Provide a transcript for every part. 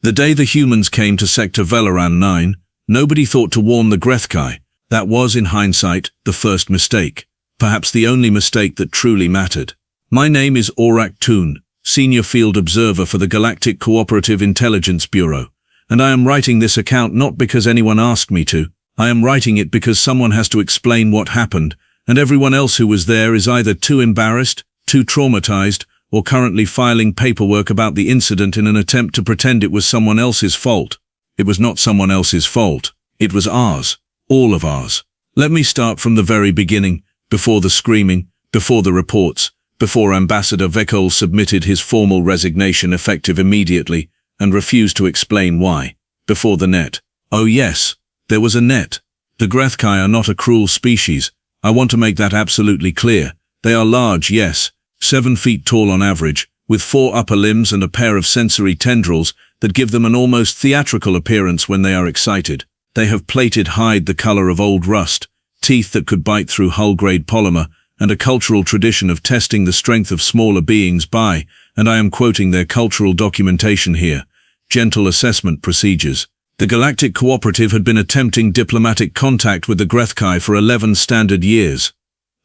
The day the humans came to Sector Velaran 9, nobody thought to warn the Grethkai. That was, in hindsight, the first mistake. Perhaps the only mistake that truly mattered. My name is Vorrukh-Thal, Senior Field Observer for the Galactic Cooperative Intelligence Bureau, and I am writing this account not because anyone asked me to. I am writing it because someone has to explain what happened, and everyone else who was there is either too embarrassed, too traumatized, or currently filing paperwork about the incident in an attempt to pretend it was someone else's fault. It was not someone else's fault. It was ours. All of ours. Let me start from the very beginning, before the screaming, before the reports, before Ambassador Vekol submitted his formal resignation effective immediately and refused to explain why. Before the net. Oh yes, there was a net. The Grethkai are not a cruel species. I want to make that absolutely clear. They are large, yes, 7 feet tall on average, with 4 upper limbs and a pair of sensory tendrils that give them an almost theatrical appearance when they are excited. They have plated hide the color of old rust, teeth that could bite through hull-grade polymer, and a cultural tradition of testing the strength of smaller beings by, and I am quoting their cultural documentation here, gentle assessment procedures. The Galactic Cooperative had been attempting diplomatic contact with the Grethkai for 11 standard years.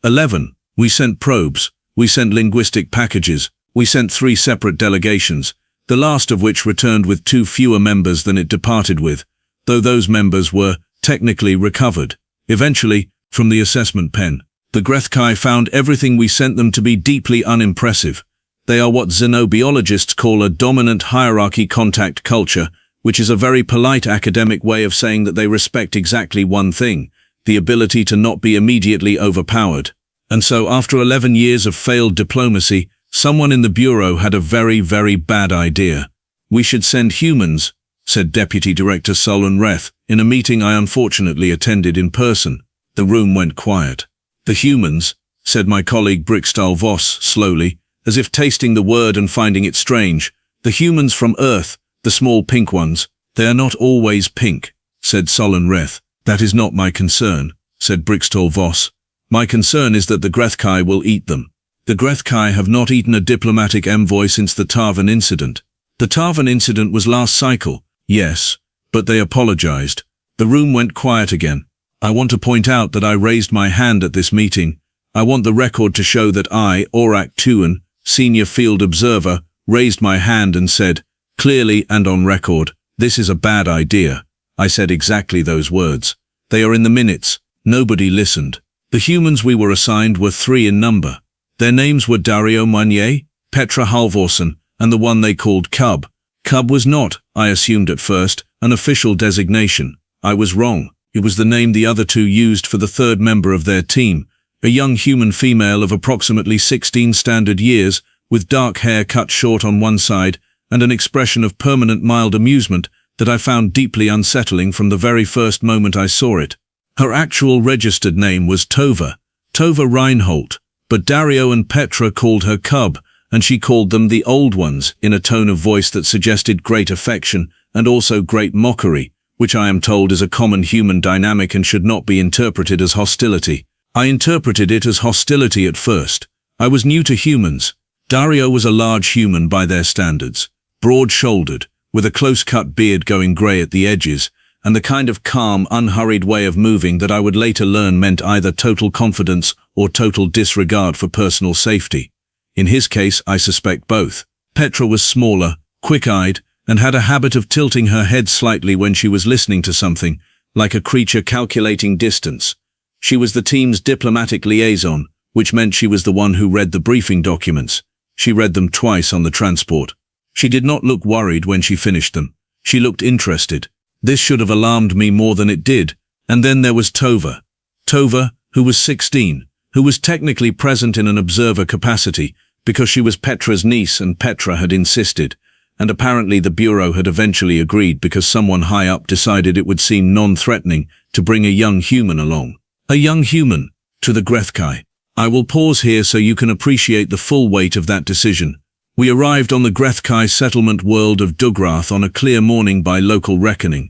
11. We sent probes. We sent linguistic packages. We sent 3 separate delegations, the last of which returned with 2 fewer members than it departed with, though those members were, technically, recovered. Eventually, from the assessment pen, the Grethkai found everything we sent them to be deeply unimpressive. They are what xenobiologists call a dominant hierarchy contact culture, which is a very polite academic way of saying that they respect exactly one thing, the ability to not be immediately overpowered. And so, after 11 years of failed diplomacy, someone in the Bureau had a very, very bad idea. We should send humans, said Deputy Director Solon Reth, in a meeting I unfortunately attended in person. The room went quiet. The humans, said my colleague Brixtal Voss slowly, as if tasting the word and finding it strange. The humans from Earth, the small pink ones. They are not always pink, said Solon Reth. That is not my concern, said Brixtal Voss. My concern is that the Grethkai will eat them. The Grethkai have not eaten a diplomatic envoy since the Tarvan incident. The Tarvan incident was last cycle, yes, but they apologized. The room went quiet again. I want to point out that I raised my hand at this meeting. I want the record to show that I, Vorrukh-Thal, Senior Field Observer, raised my hand and said, clearly and on record, this is a bad idea. I said exactly those words. They are in the minutes. Nobody listened. The humans we were assigned were 3 in number. Their names were Dario Meunier, Petra Halvorsen, and the one they called Cub. Cub was not, I assumed at first, an official designation. I was wrong. It was the name the other 2 used for the 3rd member of their team, a young human female of approximately 16 standard years, with dark hair cut short on one side, and an expression of permanent mild amusement that I found deeply unsettling from the very first moment I saw it. Her actual registered name was Tova Reinholt, but Dario and Petra called her Cub, and she called them the Old Ones in a tone of voice that suggested great affection and also great mockery, which I am told is a common human dynamic and should not be interpreted as hostility. I interpreted it as hostility at first. I was new to humans. Dario was a large human by their standards, broad-shouldered, with a close-cut beard going grey at the edges, and the kind of calm, unhurried way of moving that I would later learn meant either total confidence or total disregard for personal safety. In his case, I suspect both. Petra was smaller, quick-eyed, and had a habit of tilting her head slightly when she was listening to something, like a creature calculating distance. She was the team's diplomatic liaison, which meant she was the one who read the briefing documents. She read them twice on the transport. She did not look worried when she finished them. She looked interested. This should have alarmed me more than it did. And then there was Tova. Tova, who was 16, who was technically present in an observer capacity, because she was Petra's niece and Petra had insisted, and apparently the Bureau had eventually agreed because someone high up decided it would seem non-threatening to bring a young human along. A young human, to the Grethkai. I will pause here so you can appreciate the full weight of that decision. We arrived on the Grethkai settlement world of Dugrath on a clear morning by local reckoning.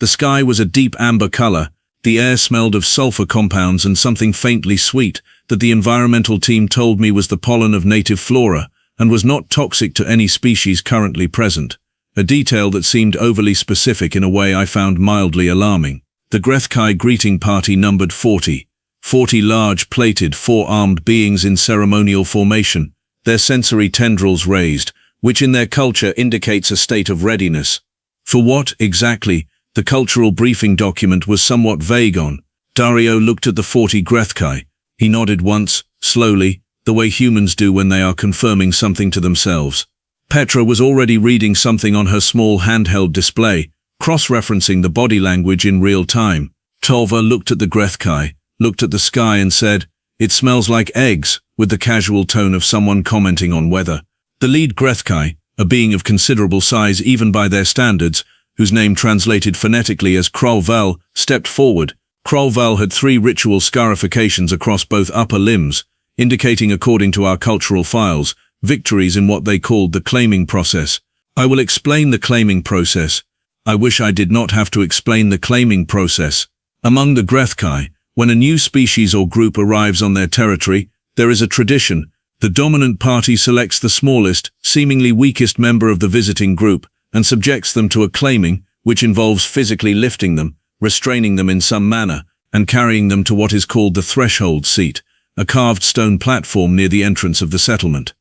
The sky was a deep amber color, the air smelled of sulfur compounds and something faintly sweet that the environmental team told me was the pollen of native flora and was not toxic to any species currently present. a detail that seemed overly specific in a way I found mildly alarming. The Grethkai greeting party numbered 40 large, plated, four-armed beings in ceremonial formation, their sensory tendrils raised, which in their culture indicates a state of readiness. For what, exactly, the cultural briefing document was somewhat vague on. Dario looked at the 40 Grethkai. He nodded once, slowly, the way humans do when they are confirming something to themselves. Petra was already reading something on her small handheld display, cross-referencing the body language in real time. Tova looked at the Grethkai, looked at the sky and said, "It smells like eggs," with the casual tone of someone commenting on weather. The lead Grethkai, a being of considerable size even by their standards, whose name translated phonetically as Kraugh-Vel, stepped forward. Kraugh-Vel had 3 ritual scarifications across both upper limbs, indicating, according to our cultural files, victories in what they called the claiming process. I will explain the claiming process. I wish I did not have to explain the claiming process. Among the Grethkai, when a new species or group arrives on their territory, there is a tradition. The dominant party selects the smallest, seemingly weakest member of the visiting group and subjects them to a claiming, which involves physically lifting them, restraining them in some manner, and carrying them to what is called the threshold seat, a carved stone platform near the entrance of the settlement.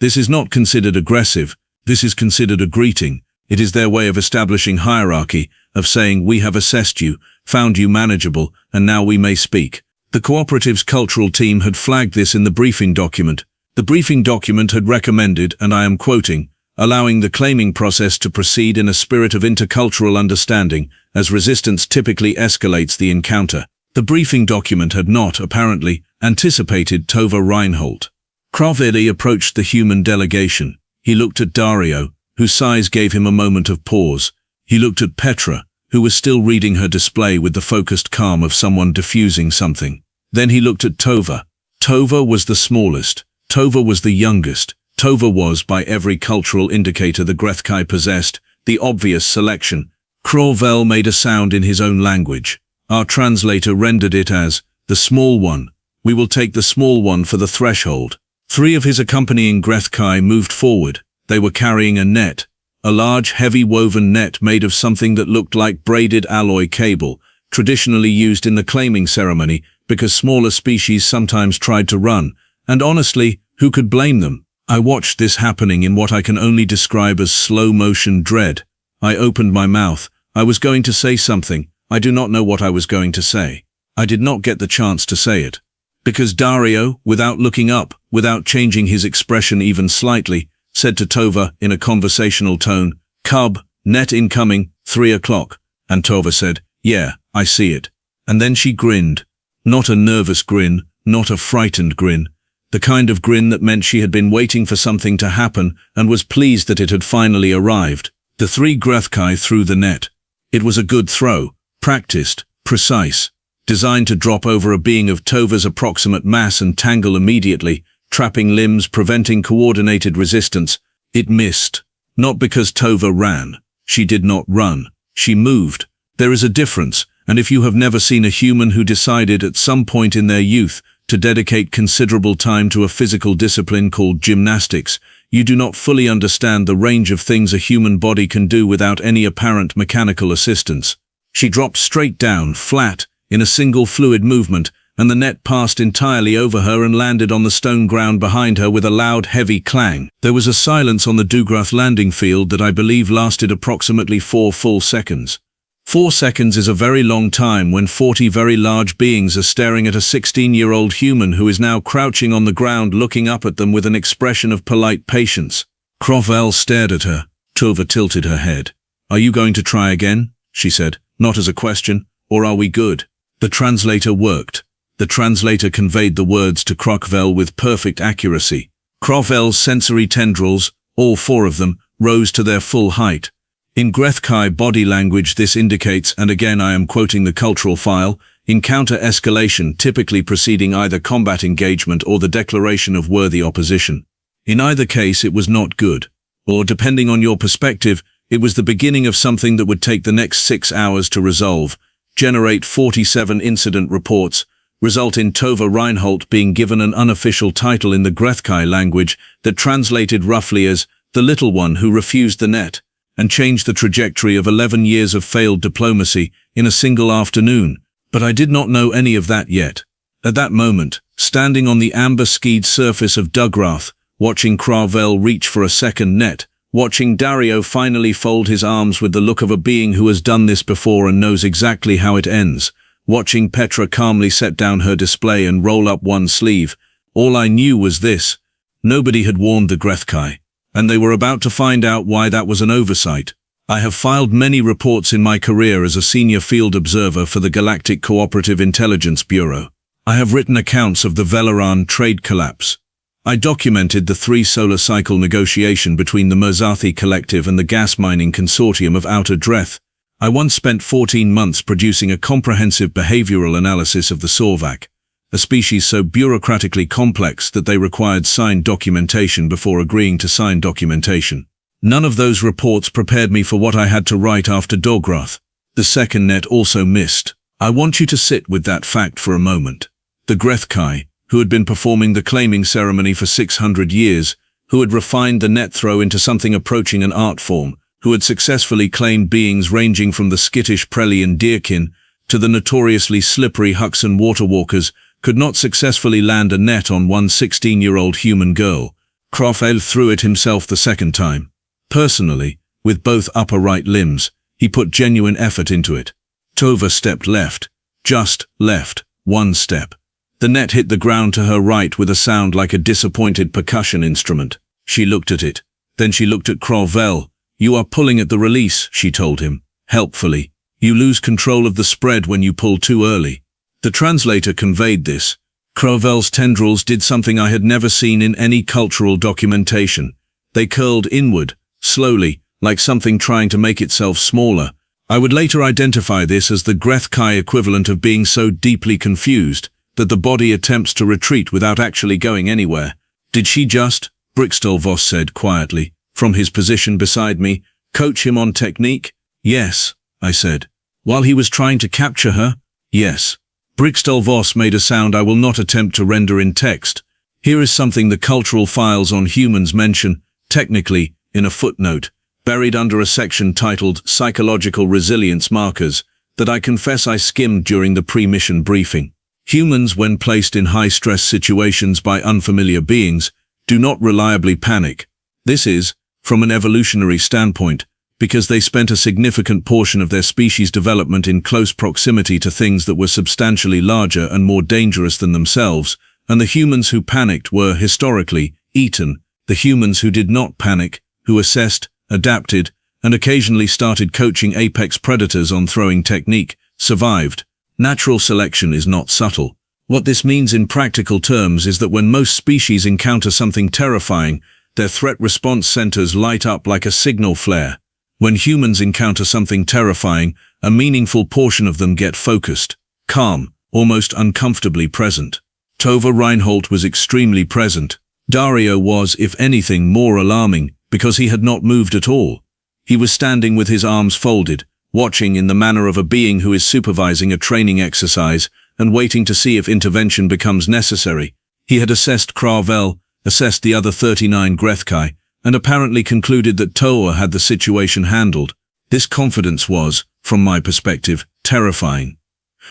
This is not considered aggressive. This is considered a greeting. It is their way of establishing hierarchy, of saying, "We have assessed you, found you manageable, and now we may speak." The cooperative's cultural team had flagged this in the briefing document. The briefing document had recommended, and I am quoting, allowing the claiming process to proceed in a spirit of intercultural understanding, as resistance typically escalates the encounter. The briefing document had not, apparently, anticipated Tova Reinholt. Kraugh-Vel approached the human delegation. He looked at Dario, whose size gave him a moment of pause. He looked at Petra, who was still reading her display with the focused calm of someone diffusing something. Then he looked at Tova. Tova was the smallest. Tova was the youngest. Tova was, by every cultural indicator the Grethkai possessed, the obvious selection. Kraugh-Vel made a sound in his own language. Our translator rendered it as, "the small one. We will take the small one for the threshold." 3 of his accompanying Grethkai moved forward. They were carrying a net, a large, heavy woven net made of something that looked like braided alloy cable, traditionally used in the claiming ceremony because smaller species sometimes tried to run, and honestly, who could blame them? I watched this happening in what I can only describe as slow-motion dread. I opened my mouth. I was going to say something. I do not know what I was going to say. I did not get the chance to say it. Because Dario, without looking up, without changing his expression even slightly, said to Tova in a conversational tone, "Cub, net incoming, 3 o'clock. And Tova said, "Yeah, I see it." And then she grinned. Not a nervous grin, not a frightened grin. The kind of grin that meant she had been waiting for something to happen and was pleased that it had finally arrived. The 3 Grethkai threw the net. It was a good throw, practiced, precise, designed to drop over a being of Tova's approximate mass and tangle immediately, trapping limbs, preventing coordinated resistance. It missed. Not because Tova ran. She did not run. She moved. There is a difference, and if you have never seen a human who decided at some point in their youth to dedicate considerable time to a physical discipline called gymnastics, you do not fully understand the range of things a human body can do without any apparent mechanical assistance. She dropped straight down, flat, in a single fluid movement, and the net passed entirely over her and landed on the stone ground behind her with a loud, heavy clang. There was a silence on the Dugrath landing field that I believe lasted approximately 4 full seconds. 4 seconds is a very long time when 40 very large beings are staring at a 16-year-old human who is now crouching on the ground looking up at them with an expression of polite patience. Kraugh-Vel stared at her. Tova tilted her head. "Are you going to try again?" she said, not as a question, "or are we good?" The translator worked. The translator conveyed the words to Kraugh-Vel with perfect accuracy. Kraugh-Vel's sensory tendrils, all 4 of them, rose to their full height. In Grethkai body language this indicates, and again I am quoting the cultural file, encounter escalation typically preceding either combat engagement or the declaration of worthy opposition. In either case it was not good. Or depending on your perspective, it was the beginning of something that would take the next 6 hours to resolve, generate 47 incident reports, result in Tova Reinholt being given an unofficial title in the Grethkai language that translated roughly as the little one who refused the net, and change the trajectory of 11 years of failed diplomacy in a single afternoon, but I did not know any of that yet. At that moment, standing on the amber-skied surface of Dugrath, watching Kraugh-Vel reach for a second net, watching Dario finally fold his arms with the look of a being who has done this before and knows exactly how it ends, watching Petra calmly set down her display and roll up one sleeve, all I knew was this: nobody had warned the Grethkai, and they were about to find out why that was an oversight. I have filed many reports in my career as a senior field observer for the Galactic Cooperative Intelligence Bureau. I have written accounts of the Velaran trade collapse. I documented the 3 solar cycle negotiation between the Merzathi Collective and the gas mining consortium of Outer Dreth. I once spent 14 months producing a comprehensive behavioral analysis of the Sorvak, a species so bureaucratically complex that they required signed documentation before agreeing to sign documentation. None of those reports prepared me for what I had to write after Dugrath. The second net also missed. I want you to sit with that fact for a moment. The Grethkai, who had been performing the claiming ceremony for 600 years, who had refined the net throw into something approaching an art form, who had successfully claimed beings ranging from the skittish Prelian deerkin to the notoriously slippery Huxan waterwalkers, could not successfully land a net on one 16-year-old human girl. Kraugh-Vel threw it himself the second time. Personally, with both upper right limbs, he put genuine effort into it. Tova stepped left, just left, 1 step. The net hit the ground to her right with a sound like a disappointed percussion instrument. She looked at it. Then she looked at Kraugh-Vel. "You are pulling at the release," she told him, helpfully. "You lose control of the spread when you pull too early." The translator conveyed this. Kraugh-Vel's tendrils did something I had never seen in any cultural documentation. They curled inward, slowly, like something trying to make itself smaller. I would later identify this as the Grethkai equivalent of being so deeply confused that the body attempts to retreat without actually going anywhere. "Did she just," Brixtolvos said quietly, from his position beside me, "coach him on technique?" "Yes," I said. "While he was trying to capture her?" "Yes." Brixtolvos made a sound I will not attempt to render in text. Here is something the cultural files on humans mention, technically, in a footnote, buried under a section titled Psychological Resilience Markers, that I confess I skimmed during the pre-mission briefing. Humans, when placed in high-stress situations by unfamiliar beings, do not reliably panic. This is, from an evolutionary standpoint, because they spent a significant portion of their species development in close proximity to things that were substantially larger and more dangerous than themselves, and the humans who panicked were, historically, eaten. The humans who did not panic, who assessed, adapted, and occasionally started coaching apex predators on throwing technique, survived. Natural selection is not subtle. What this means in practical terms is that when most species encounter something terrifying, their threat response centers light up like a signal flare. When humans encounter something terrifying, a meaningful portion of them get focused, calm, almost uncomfortably present. Tova Reinholt was extremely present. Dario was, if anything, more alarming, because he had not moved at all. He was standing with his arms folded, watching in the manner of a being who is supervising a training exercise and waiting to see if intervention becomes necessary. He had assessed Kraugh-Vel, assessed the other 39 Grethkai, and apparently concluded that Tova had the situation handled. This confidence was, from my perspective, terrifying.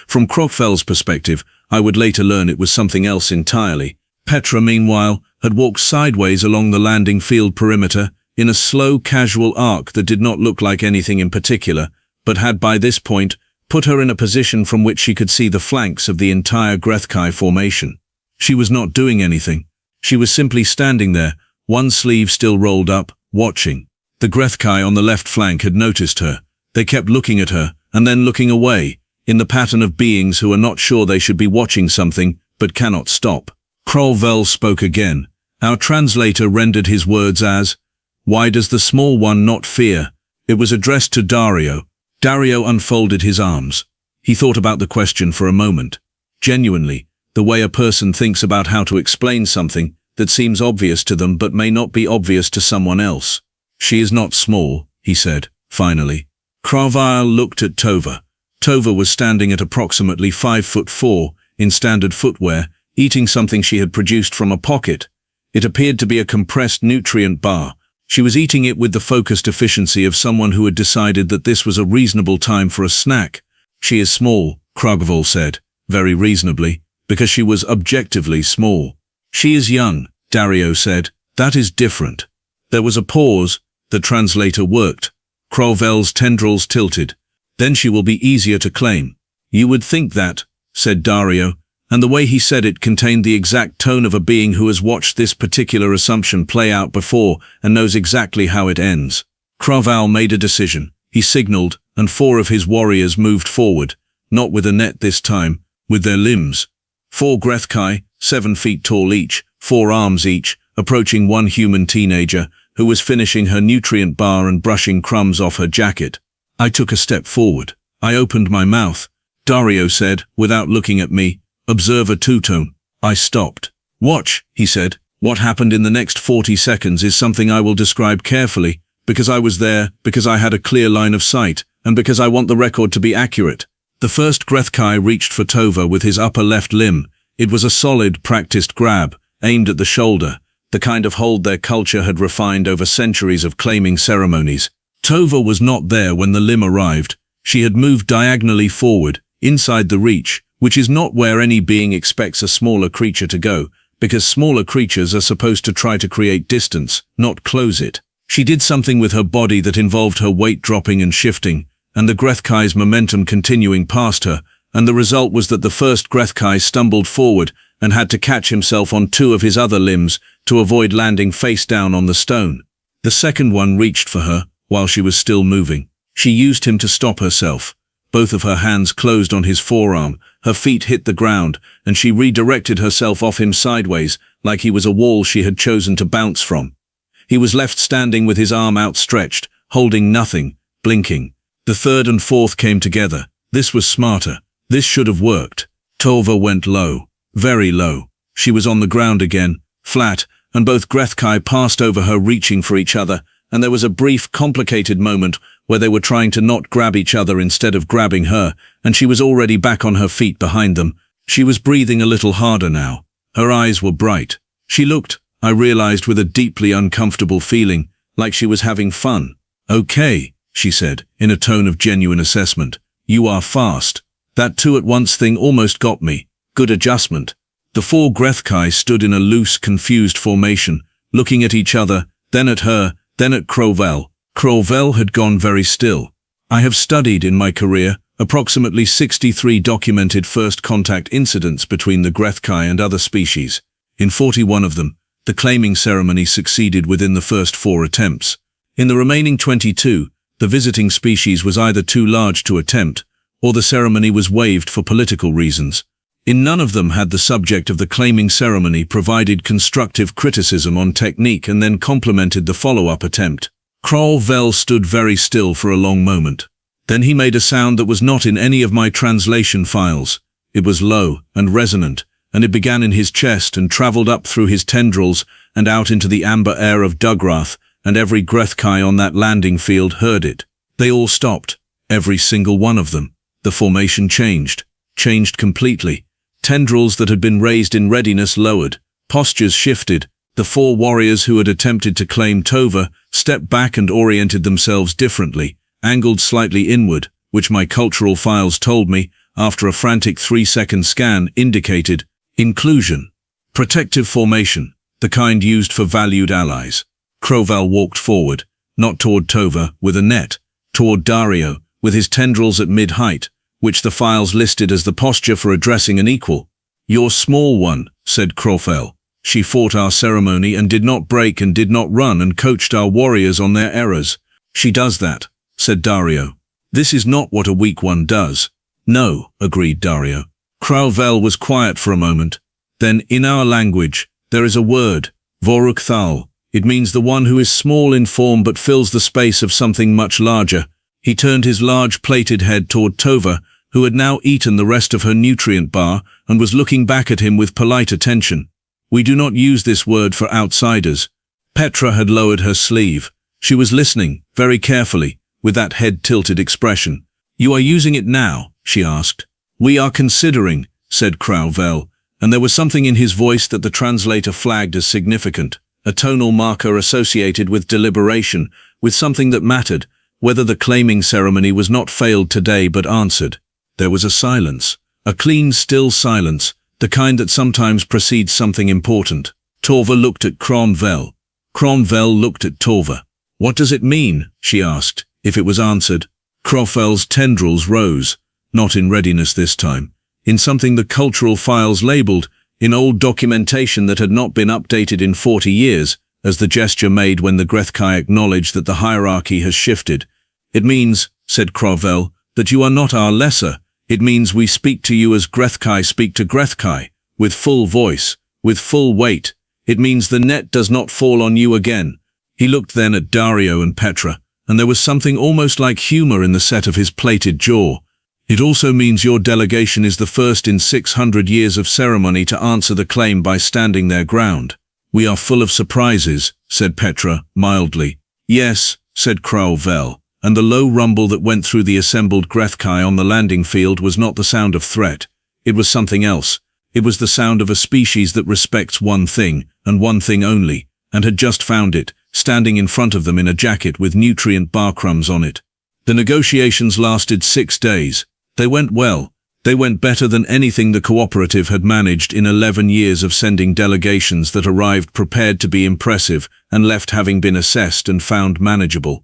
From Kraugh-Vel's perspective, I would later learn it was something else entirely. Petra, meanwhile, had walked sideways along the landing field perimeter in a slow, casual arc that did not look like anything in particular, but had by this point put her in a position from which she could see the flanks of the entire Grethkai formation. She was not doing anything. She was simply standing there, one sleeve still rolled up, watching. The Grethkai on the left flank had noticed her. They kept looking at her, and then looking away, in the pattern of beings who are not sure they should be watching something, but cannot stop. Kraugh-Vel spoke again. Our translator rendered his words as, "Why does the small one not fear?" It was addressed to Dario. Dario unfolded his arms. He thought about the question for a moment. Genuinely, the way a person thinks about how to explain something that seems obvious to them but may not be obvious to someone else. "She is not small," he said, finally. Kraugh-Vel looked at Tova. Tova was standing at approximately 5'4", in standard footwear, eating something she had produced from a pocket. It appeared to be a compressed nutrient bar. She was eating it with the focused efficiency of someone who had decided that this was a reasonable time for a snack. She is small, Kraugh-Vel said, very reasonably, because she was objectively small. She is young, Dario said. That is different. There was a pause. The translator worked. Kraugh-Vel's tendrils tilted. Then she will be easier to claim. You would think that, said Dario, and the way he said it contained the exact tone of a being who has watched this particular assumption play out before and knows exactly how it ends. Kraugh-Vel made a decision. He signaled, and 4 of his warriors moved forward, not with a net this time, with their limbs. 4 Grethkai, 7 feet tall each, 4 arms each, approaching one human teenager, who was finishing her nutrient bar and brushing crumbs off her jacket. I took a step forward. I opened my mouth. Dario said, without looking at me, "Observe a two-tone." I stopped. "Watch," he said. "What happened in the next 40 seconds is something I will describe carefully, because I was there, because I had a clear line of sight, and because I want the record to be accurate." The first Grethkai reached for Tova with his upper left limb. It was a solid, practiced grab, aimed at the shoulder, the kind of hold their culture had refined over centuries of claiming ceremonies. Tova was not there when the limb arrived. She had moved diagonally forward, inside the reach, which is not where any being expects a smaller creature to go, because smaller creatures are supposed to try to create distance, not close it. She did something with her body that involved her weight dropping and shifting, and the Grethkai's momentum continuing past her, and the result was that the first Grethkai stumbled forward and had to catch himself on 2 of his other limbs to avoid landing face down on the stone. The second one reached for her, while she was still moving. She used him to stop herself. Both of her hands closed on his forearm, her feet hit the ground, and she redirected herself off him sideways, like he was a wall she had chosen to bounce from. He was left standing with his arm outstretched, holding nothing, blinking. The third and fourth came together. This was smarter. This should have worked. Tova went low, very low. She was on the ground again, flat, and both Grethkai passed over her reaching for each other, and there was a brief, complicated moment where they were trying to not grab each other instead of grabbing her, and she was already back on her feet behind them. She was breathing a little harder now. Her eyes were bright. She looked, I realized with a deeply uncomfortable feeling, like she was having fun. "Okay," she said, in a tone of genuine assessment. "You are fast. That 2-at-once thing almost got me. Good adjustment." The 4 Grethkai stood in a loose, confused formation, looking at each other, then at her, then at Kraugh-Vel. Kraugh-Vel had gone very still. I have studied in my career approximately 63 documented first contact incidents between the Grethkai and other species. In 41 of them, the claiming ceremony succeeded within the first 4 attempts. In the remaining 22, the visiting species was either too large to attempt, or the ceremony was waived for political reasons. In none of them had the subject of the claiming ceremony provided constructive criticism on technique and then complemented the follow-up attempt. Kraugh-Vel stood very still for a long moment. Then he made a sound that was not in any of my translation files. It was low and resonant, and it began in his chest and traveled up through his tendrils and out into the amber air of Dugrath, and every Grethkai on that landing field heard it. They all stopped, every single one of them. The formation changed completely. Tendrils that had been raised in readiness lowered, postures shifted. The 4 warriors who had attempted to claim Tova stepped back and oriented themselves differently, angled slightly inward, which my cultural files told me, after a frantic 3-second scan, indicated inclusion. Protective formation, the kind used for valued allies. Kraugh-Vel walked forward, not toward Tova with a net, toward Dario, with his tendrils at mid-height, which the files listed as the posture for addressing an equal. "You're small one," said Kraugh-Vel. "She fought our ceremony and did not break and did not run and coached our warriors on their errors." "She does that," said Dario. "This is not what a weak one does." "No," agreed Dario. Kraugh-Vel was quiet for a moment. Then, in our language, there is a word, Vorrukh-Thal. It means the one who is small in form but fills the space of something much larger. He turned his large plated head toward Tova, who had now eaten the rest of her nutrient bar and was looking back at him with polite attention. "We do not use this word for outsiders." Petra had lowered her sleeve. She was listening, very carefully, with that head-tilted expression. "You are using it now?" she asked. "We are considering," said Kraugh-Vel, and there was something in his voice that the translator flagged as significant. a tonal marker associated with deliberation, with something that mattered, whether the claiming ceremony was not failed today but answered. There was a silence, a clean, still silence, the kind that sometimes precedes something important. Tova looked at Kraugh-Vel. Kraugh-Vel looked at Tova. "What does it mean?" she asked. If it was answered, Kraugh-Vel's tendrils rose, not in readiness this time, in something the cultural files labeled, in old documentation that had not been updated in 40 years, as the gesture made when the Grethkai acknowledged that the hierarchy has shifted. "It means," said Kraugh-Vel, "that you are not our lesser. It means we speak to you as Grethkai speak to Grethkai, with full voice, with full weight. It means the net does not fall on you again." He looked then at Dario and Petra, and there was something almost like humor in the set of his plated jaw. "It also means your delegation is the first in 600 years of ceremony to answer the claim by standing their ground." "We are full of surprises," said Petra, mildly. "Yes," said Kraugh-Vel, and the low rumble that went through the assembled Grethkai on the landing field was not the sound of threat. It was something else. It was the sound of a species that respects one thing, and one thing only, and had just found it, standing in front of them in a jacket with nutrient bar crumbs on it. The negotiations lasted 6 days. They went well. They went better than anything the cooperative had managed in 11 years of sending delegations that arrived prepared to be impressive and left having been assessed and found manageable.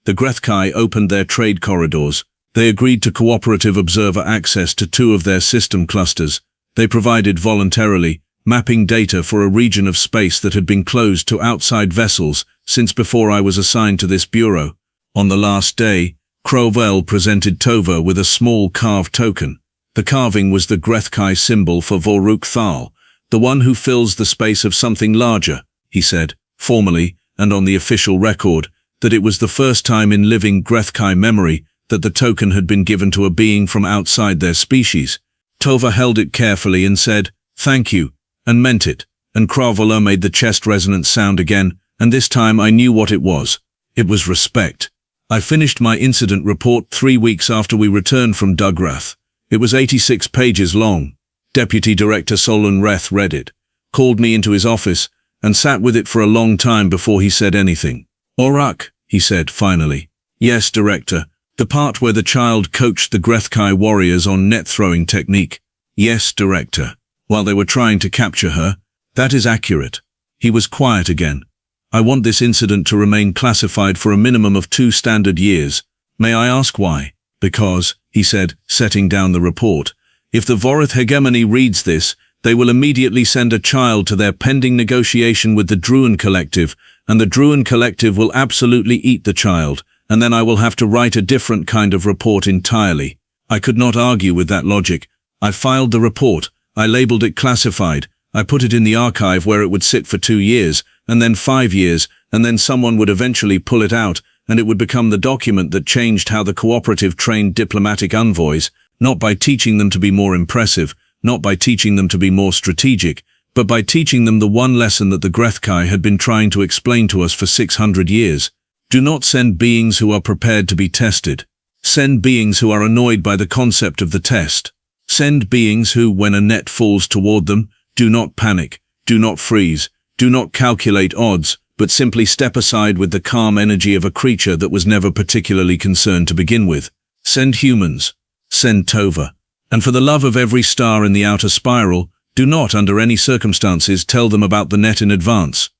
The Grethkai opened their trade corridors. They agreed to cooperative observer access to 2 of their system clusters. They provided voluntarily, mapping data for a region of space that had been closed to outside vessels since before I was assigned to this bureau. On the last day, Kraugh-Vel presented Tova with a small carved token. The carving was the Grethkai symbol for Vorrukh-Thal, the one who fills the space of something larger. He said, formally and on the official record, that it was the first time in living Grethkai memory that the token had been given to a being from outside their species. Tova held it carefully and said, "Thank you," and meant it, and Kraugh-Vel made the chest resonance sound again, and this time I knew what it was. It was respect. I finished my incident report 3 weeks after we returned from Dugrath. It was 86 pages long. Deputy Director Solon Reth read it, called me into his office, and sat with it for a long time before he said anything. "Vorrukh," he said finally. "Yes, Director. The part where the child coached the Grethkai warriors on net-throwing technique." "Yes, Director. While they were trying to capture her. That is accurate." He was quiet again. "I want this incident to remain classified for a minimum of 2 standard years. May I ask why?" "Because," he said, setting down the report, "if the Vorrukh hegemony reads this, they will immediately send a child to their pending negotiation with the Druin Collective, and the Druin Collective will absolutely eat the child, and then I will have to write a different kind of report entirely." I could not argue with that logic. I filed the report. I labeled it classified. I put it in the archive where it would sit for 2 years, and then 5 years, and then someone would eventually pull it out, and it would become the document that changed how the cooperative trained diplomatic envoys, not by teaching them to be more impressive, not by teaching them to be more strategic, but by teaching them the one lesson that the Grethkai had been trying to explain to us for 600 years. Do not send beings who are prepared to be tested. Send beings who are annoyed by the concept of the test. Send beings who, when a net falls toward them, do not panic, do not freeze, do not calculate odds, but simply step aside with the calm energy of a creature that was never particularly concerned to begin with. Send humans. Send Tova. And for the love of every star in the outer spiral, do not, under any circumstances, tell them about the net in advance.